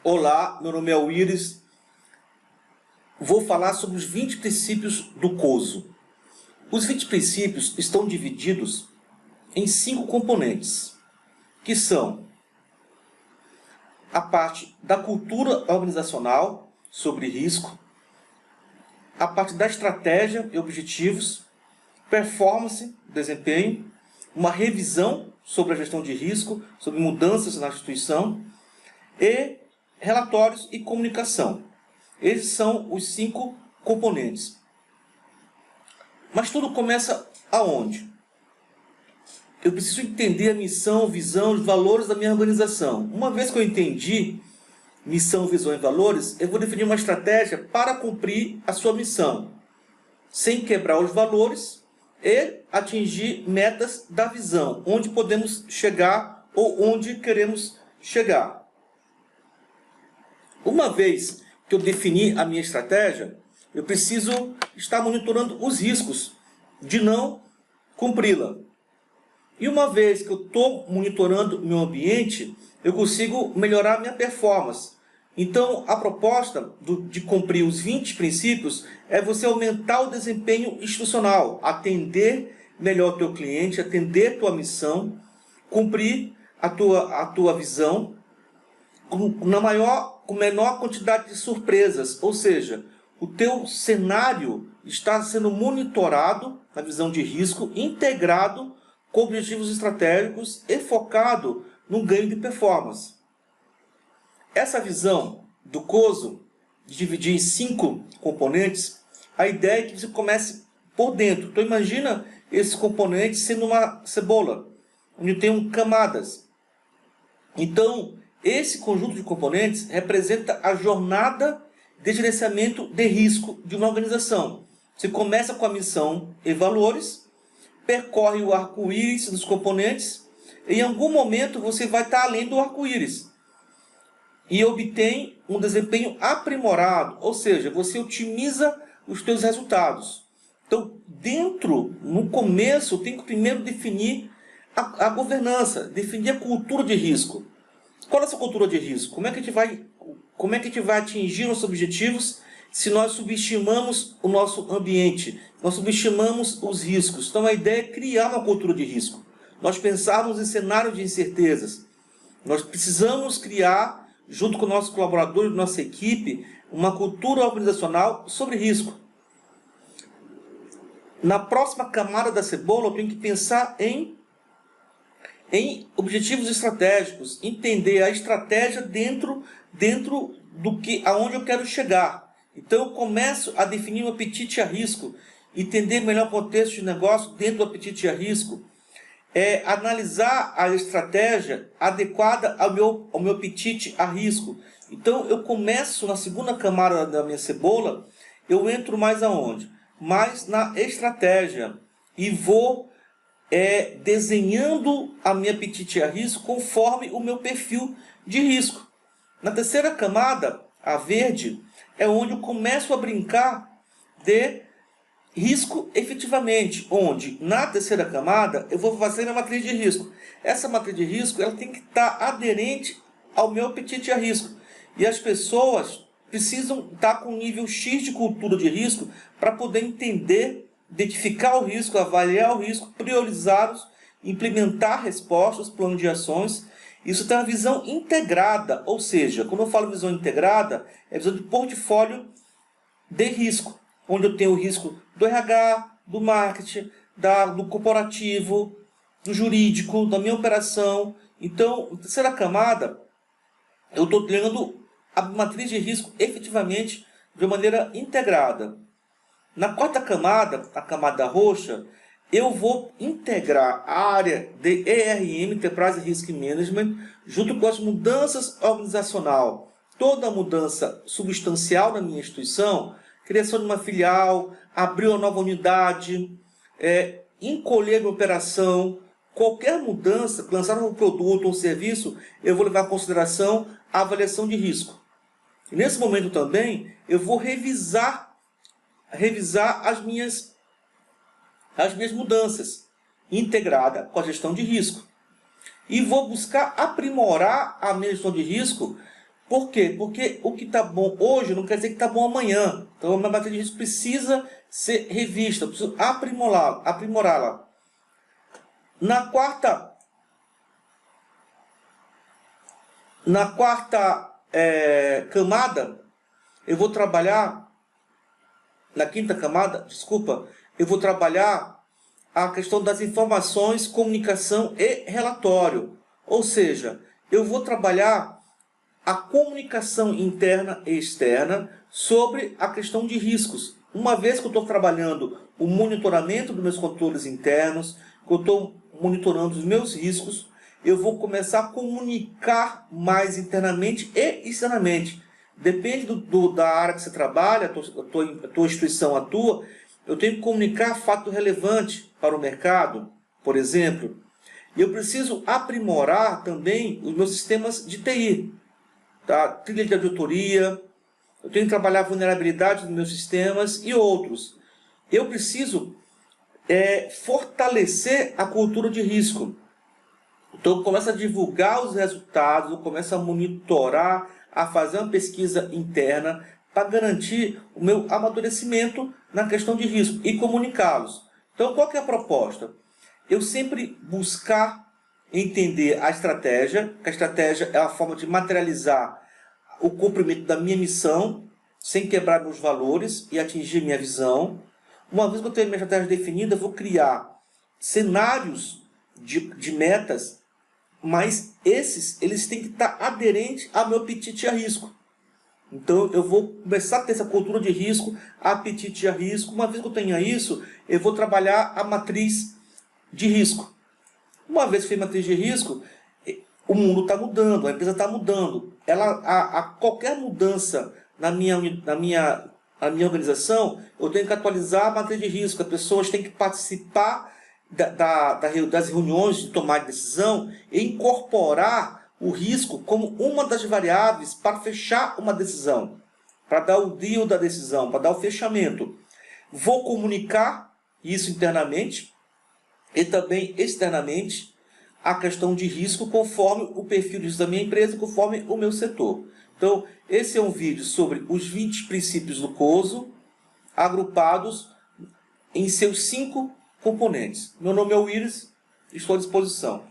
Olá, meu nome é Willis. Vou falar sobre os 20 princípios do COSO. Os 20 princípios estão divididos em 5 componentes, que são a parte da cultura organizacional sobre risco, a parte da estratégia e objetivos, performance, desempenho, uma revisão sobre a gestão de risco, sobre mudanças na instituição e relatórios e comunicação. Esses são os 5 componentes. Mas tudo começa aonde? Eu preciso entender a missão, visão, os valores da minha organização. Uma vez que eu entendi missão, visão e valores, eu vou definir uma estratégia para cumprir a sua missão, sem quebrar os valores e atingir metas da visão, onde podemos chegar ou onde queremos chegar. Uma vez que eu defini a minha estratégia, eu preciso estar monitorando os riscos de não cumpri-la. E uma vez que eu estou monitorando o meu ambiente, eu consigo melhorar a minha performance. Então, a proposta de cumprir os 20 princípios é você aumentar o desempenho institucional, atender melhor o teu cliente, atender a tua missão, cumprir a tua visão com menor quantidade de surpresas. Ou seja, o teu cenário está sendo monitorado na visão de risco, integrado com objetivos estratégicos e focado no ganho de performance. Essa visão do COSO, de dividir em 5 componentes, a ideia é que você comece por dentro. Então imagina esses componentes sendo uma cebola, onde tem camadas. Então, esse conjunto de componentes representa a jornada de gerenciamento de risco de uma organização. Você começa com a missão e valores, percorre o arco-íris dos componentes, e em algum momento você vai estar além do arco-íris e obtém um desempenho aprimorado, ou seja, você otimiza os teus resultados. Então, no começo, eu tenho que primeiro definir a governança, definir a cultura de risco. Qual é essa cultura de risco? Como é que a gente vai atingir nossos objetivos se nós subestimamos o nosso ambiente, nós subestimamos os riscos? Então a ideia é criar uma cultura de risco. Nós pensarmos em cenários de incertezas. Nós precisamos criar, junto com nossos colaboradores, nossa equipe, uma cultura organizacional sobre risco. Na próxima camada da cebola, eu tenho que pensar em objetivos estratégicos, entender a estratégia dentro aonde eu quero chegar. Então eu começo a definir um apetite a risco, entender melhor o contexto de negócio dentro do apetite a risco, analisar a estratégia adequada ao meu apetite a risco. Então eu começo na segunda camada da minha cebola, eu entro mais aonde? Mais na estratégia e vou desenhando a minha apetite a risco conforme o meu perfil de risco. Na terceira camada, a verde, é onde eu começo a brincar de risco efetivamente, onde na terceira camada eu vou fazer a matriz de risco. Essa matriz de risco ela tem que estar aderente ao meu apetite a risco. E as pessoas precisam estar com um nível X de cultura de risco para poder entender, identificar o risco, avaliar o risco, priorizá-los, implementar respostas, plano de ações. Isso tem uma visão integrada, ou seja, quando eu falo visão integrada, é visão de portfólio de risco, onde eu tenho o risco do RH, do marketing, do corporativo, do jurídico, da minha operação. Então, na terceira camada, eu estou criando a matriz de risco efetivamente de maneira integrada. Na quarta camada, a camada roxa, eu vou integrar a área de ERM, Enterprise Risk Management, junto com as mudanças organizacionais. Toda mudança substancial na minha instituição, criação de uma filial, abrir uma nova unidade, encolher minha operação, qualquer mudança, lançar um produto ou um serviço, eu vou levar em consideração a avaliação de risco. E nesse momento também, eu vou revisar as minhas mudanças, integrada com a gestão de risco. E vou buscar aprimorar a minha gestão de risco Por quê? Porque o que está bom hoje não quer dizer que está bom amanhã. Então a minha matriz de risco precisa ser revista, eu preciso aprimorá-la. Na quarta camada, eu vou trabalhar, na quinta camada, desculpa, eu vou trabalhar a questão das informações, comunicação e relatório. Ou seja, eu vou trabalhar a comunicação interna e externa sobre a questão de riscos. Uma vez que eu estou trabalhando o monitoramento dos meus controles internos, que eu estou monitorando os meus riscos, eu vou começar a comunicar mais internamente e externamente. Depende da área que você trabalha, a tua instituição atua, eu tenho que comunicar fato relevante para o mercado, por exemplo. E eu preciso aprimorar também os meus sistemas de TI. Tá? Trilha de auditoria, eu tenho que trabalhar a vulnerabilidade dos meus sistemas e outros. Eu preciso fortalecer a cultura de risco. Então eu começo a divulgar os resultados, eu começo a monitorar, a fazer uma pesquisa interna para garantir o meu amadurecimento na questão de risco e comunicá-los. Então qual que é a proposta? Eu sempre buscar entender a estratégia, que a estratégia é a forma de materializar o cumprimento da minha missão, sem quebrar meus valores e atingir minha visão. Uma vez que eu tenho minha estratégia definida, eu vou criar cenários de metas, mas eles têm que estar aderentes ao meu apetite a risco. Então eu vou começar a ter essa cultura de risco, apetite a risco. Uma vez que eu tenha isso, eu vou trabalhar a matriz de risco. Uma vez que fiz matriz de risco, o mundo está mudando, a empresa está mudando. Qualquer mudança na minha organização, eu tenho que atualizar a matriz de risco. As pessoas têm que participar das reuniões de tomar de decisão e incorporar o risco como uma das variáveis para fechar uma decisão, para dar o deal da decisão, para dar o fechamento. Vou comunicar isso internamente e também externamente a questão de risco conforme o perfil de risco da minha empresa, conforme o meu setor. Então, esse é um vídeo sobre os 20 princípios do COSO, agrupados em seus 5 componentes. Meu nome é Willis, estou à disposição.